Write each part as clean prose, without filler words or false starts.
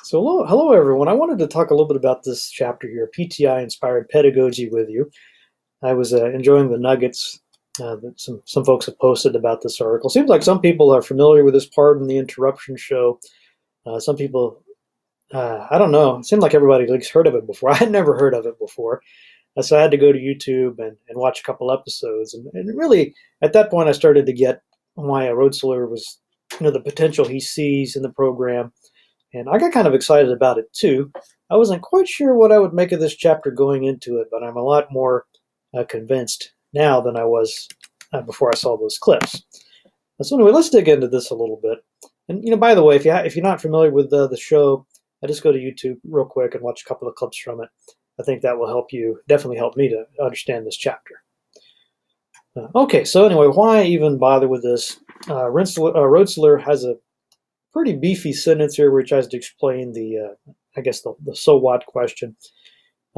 So hello everyone. I wanted to talk a little bit about this chapter here, PTI-Inspired Pedagogy with you. I was enjoying the nuggets that some folks have posted about this article. Seems like some people are familiar with this part in the interruption show. Some people, I don't know, it seemed like everybody at least heard of it before. I had never heard of it before. So I had to go to YouTube and watch a couple episodes. And really, at that point, I started to get why Roetzler was, the potential he sees in the program, and I got kind of excited about it too. I wasn't quite sure what I would make of this chapter going into it, but I'm a lot more convinced now than I was before I saw those clips. So anyway, let's dig into this a little bit. And by the way, if you're not familiar with the show, I just go to YouTube real quick and watch a couple of clips from it. I think that will definitely help me to understand this chapter. Okay, so anyway, why even bother with this? Roetzler has a pretty beefy sentence here where he tries to explain the so what question.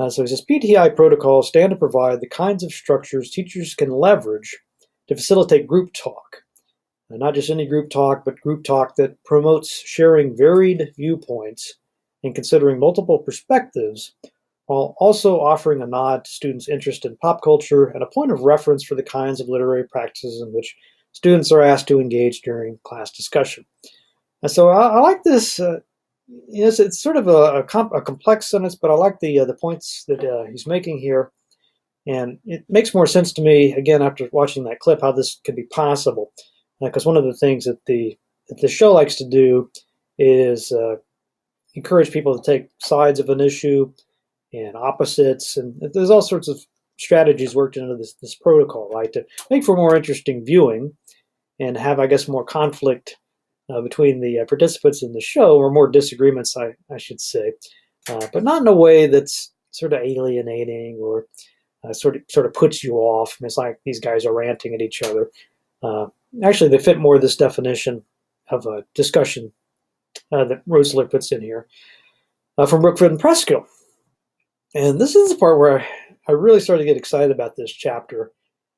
So he says, PTI protocols stand to provide the kinds of structures teachers can leverage to facilitate group talk. Not just any group talk, but group talk that promotes sharing varied viewpoints and considering multiple perspectives, while also offering a nod to students' interest in pop culture and a point of reference for the kinds of literary practices in which students are asked to engage during class discussion. And so I like this. It's sort of a complex sentence, but I like the points that he's making here, and it makes more sense to me again after watching that clip how this could be possible. Because one of the things that the show likes to do is encourage people to take sides of an issue and opposites, and there's all sorts of strategies worked into this protocol, right, to make for more interesting viewing and have, I guess, more conflict between the participants in the show, or more disagreements, I should say, but not in a way that's sort of alienating or sort of puts you off. It's like these guys are ranting at each other. Actually, they fit more this definition of a discussion that Roetzler puts in here from Brookfield and Preskill. And this is the part where I really started to get excited about this chapter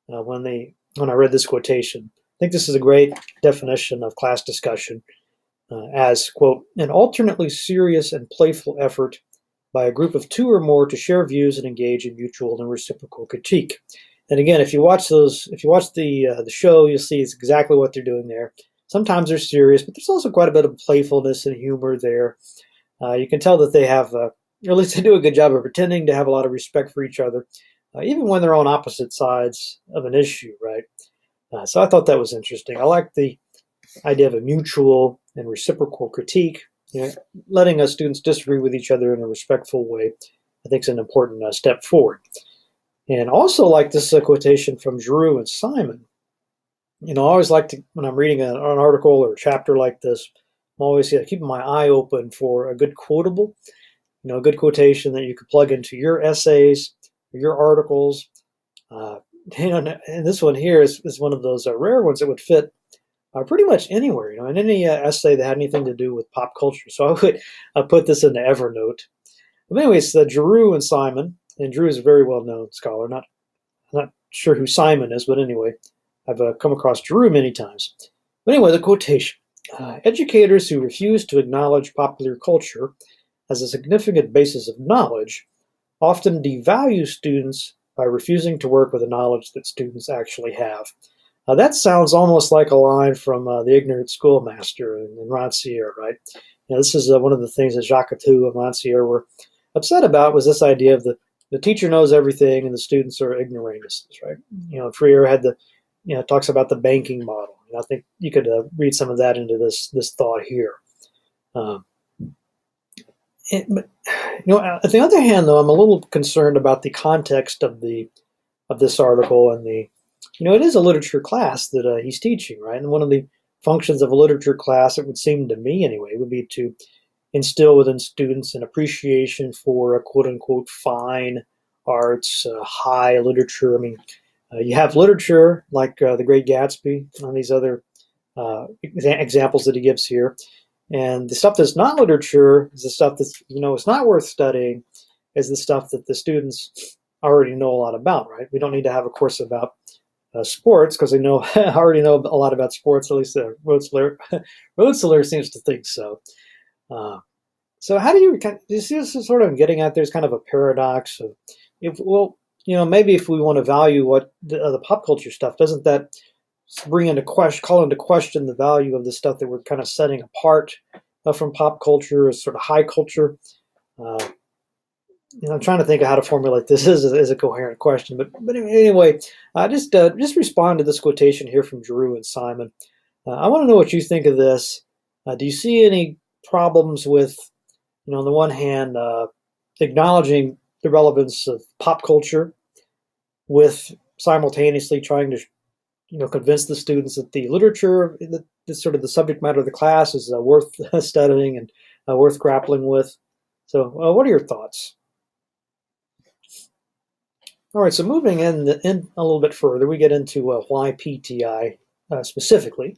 when I read this quotation. I think this is a great definition of class discussion as, quote, an alternately serious and playful effort by a group of two or more to share views and engage in mutual and reciprocal critique. And again, if you watch the show, you'll see it's exactly what they're doing there. Sometimes they're serious, but there's also quite a bit of playfulness and humor there. You can tell that they have, or at least they do a good job of pretending to have a lot of respect for each other, even when they're on opposite sides of an issue, right? So I thought that was interesting. I like the idea of a mutual and reciprocal critique, letting us students disagree with each other in a respectful way. I think is an important step forward. And also like this quotation from Giroux and Simon. I always like to, when I'm reading an article or a chapter like this, I'm always keeping my eye open for a good quotable, a good quotation that you could plug into your essays, or your articles. And this one here is one of those rare ones that would fit pretty much anywhere, in any essay that had anything to do with pop culture. So I would put this into Evernote. But anyways, Giroux and Simon, and Giroux is a very well-known scholar. Not sure who Simon is, but anyway, I've come across Giroux many times. But anyway, the quotation. Educators who refuse to acknowledge popular culture as a significant basis of knowledge often devalue students by refusing to work with the knowledge that students actually have. That sounds almost like a line from The Ignorant Schoolmaster in Rancière, right? This is one of the things that Jacques Atteux and Rancière were upset about, was this idea of the teacher knows everything and the students are ignoramuses, right? Freire had talks about the banking model. I think you could read some of that into this thought here. But at the other hand, though, I'm a little concerned about the context of this article, and it is a literature class that he's teaching, right? And one of the functions of a literature class, it would seem to me anyway, would be to instill within students an appreciation for quote unquote fine arts, high literature. I mean, you have literature like The Great Gatsby and these other examples that he gives here. And the stuff that's not literature is the stuff that's, it's not worth studying, is the stuff that the students already know a lot about, right? We don't need to have a course about sports because they already know a lot about sports, at least Roetzler seems to think so. So how do you see this is sort of getting at? There's kind of a paradox of, if well, maybe if we want to value what the pop culture stuff, doesn't that call into question the value of the stuff that we're kind of setting apart from pop culture as sort of high culture? Uh, I'm trying to think of how to formulate this as a coherent question, but anyway, just respond to this quotation here from Drew and Simon. I want to know what you think of this. Do you see any problems with, on the one hand, acknowledging the relevance of pop culture with simultaneously trying to, convince the students that the literature, the sort of the subject matter of the class is worth studying and worth grappling with? So, what are your thoughts? All right, so moving in a little bit further, we get into why PTI specifically.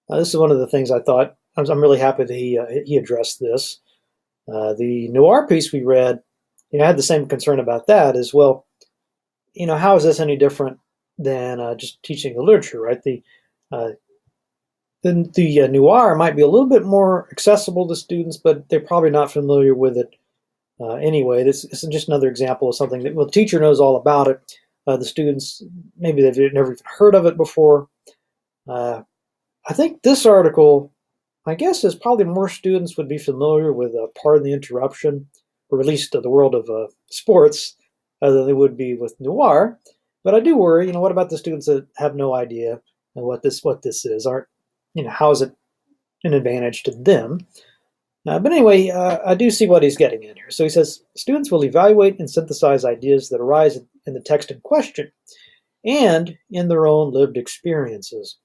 This is one of the things I thought. I'm really happy that he addressed this. The noir piece we read, I had the same concern about that as well. How is this any different than just teaching the literature, right? The noir might be a little bit more accessible to students, but they're probably not familiar with it anyway. This is just another example of something that, the teacher knows all about it. The students, maybe they've never even heard of it before. I think this article, my guess is probably more students would be familiar with Pardon the Interruption, or at least the world of sports, than they would be with noir. But I do worry, what about the students that have no idea what this is? How is it an advantage to them? But anyway, I do see what he's getting at here. So he says, students will evaluate and synthesize ideas that arise in the text in question and in their own lived experiences.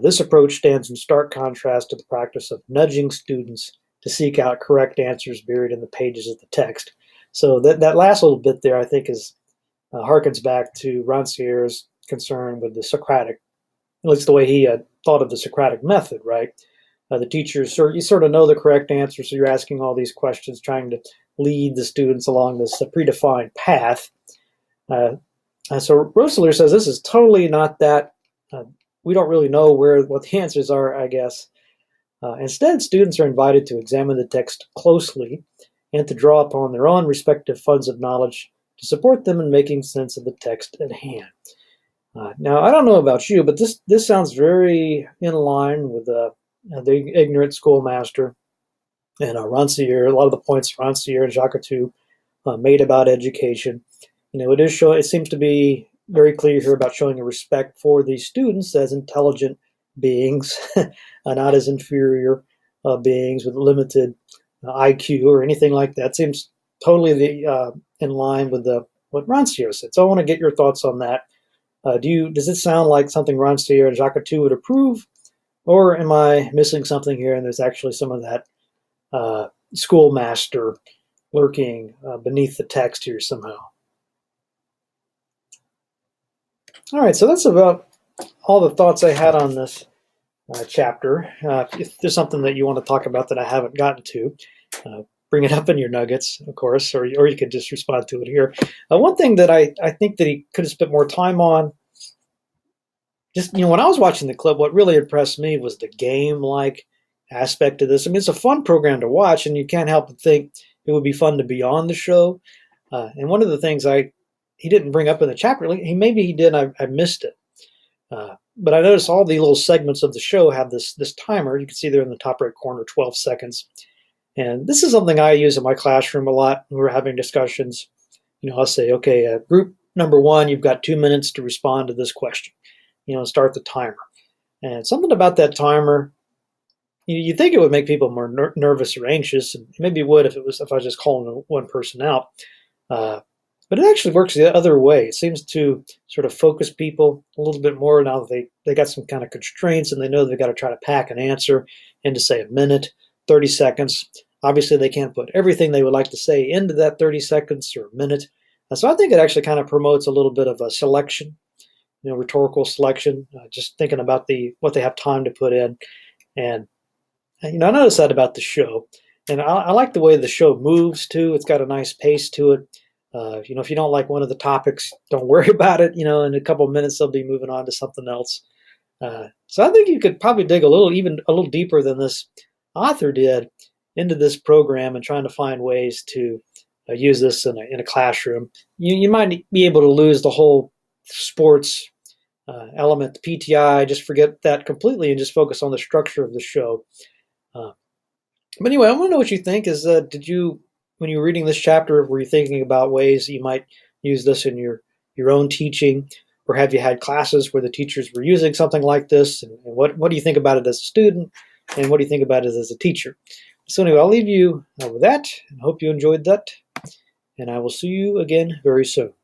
This approach stands in stark contrast to the practice of nudging students to seek out correct answers buried in the pages of the text. So that last little bit there, I think, harkens back to Rancière's concern with the Socratic, at least the way he thought of the Socratic method, right? The teachers, you sort of know the correct answer, so you're asking all these questions, trying to lead the students along this predefined path. So Roessler says this is totally not that. We don't really know what the answers are, I guess. Instead, students are invited to examine the text closely and to draw upon their own respective funds of knowledge to support them in making sense of the text at hand. Now, I don't know about you, but this sounds very in line with the ignorant schoolmaster and Rancière. A lot of the points Rancière and Jacques made about education. It seems to be very clear here about showing a respect for the students as intelligent beings, not as inferior beings with limited IQ or anything like that. Seems totally in line with what Rancière said. So I want to get your thoughts on that. Does it sound like something Rancière and Jacques would approve, or am I missing something here? And there's actually some of that schoolmaster lurking beneath the text here somehow. All right, so that's about all the thoughts I had on this chapter. If there's something that you want to talk about that I haven't gotten to, bring it up in your nuggets, of course, or you could just respond to it here. One thing that I think that he could have spent more time on, just, when I was watching the clip, what really impressed me was the game-like aspect of this. I mean, it's a fun program to watch, and you can't help but think it would be fun to be on the show. And one of the things he didn't bring up in the chapter, maybe he did, I missed it. But I noticed all the little segments of the show have this timer. You can see there in the top right corner, 12 seconds. And this is something I use in my classroom a lot when we're having discussions. I'll say, okay, group number 1, you've got 2 minutes to respond to this question. Start the timer. And something about that timer, you think it would make people more nervous or anxious, and maybe it would if I was just calling one person out. But it actually works the other way. It seems to sort of focus people a little bit more now that they got some kind of constraints and they know they've got to try to pack an answer into, say, a minute, 30 seconds. Obviously, they can't put everything they would like to say into that 30 seconds or a minute. So I think it actually kind of promotes a little bit of a selection, rhetorical selection, just thinking about what they have time to put in. And, I noticed that about the show. And I like the way the show moves, too. It's got a nice pace to it. If you don't like one of the topics, don't worry about it. In a couple of minutes, they'll be moving on to something else. So I think you could probably dig a little deeper than this author did into this program and trying to find ways to use this in a classroom, you might be able to lose the whole sports element, PTI, just forget that completely and just focus on the structure of the show. But anyway, I want to know what you think. When you were reading this chapter, were you thinking about ways that you might use this in your own teaching? Or have you had classes where the teachers were using something like this? And what do you think about it as a student? And what do you think about it as a teacher? So anyway, I'll leave you with that. I hope you enjoyed that. And I will see you again very soon.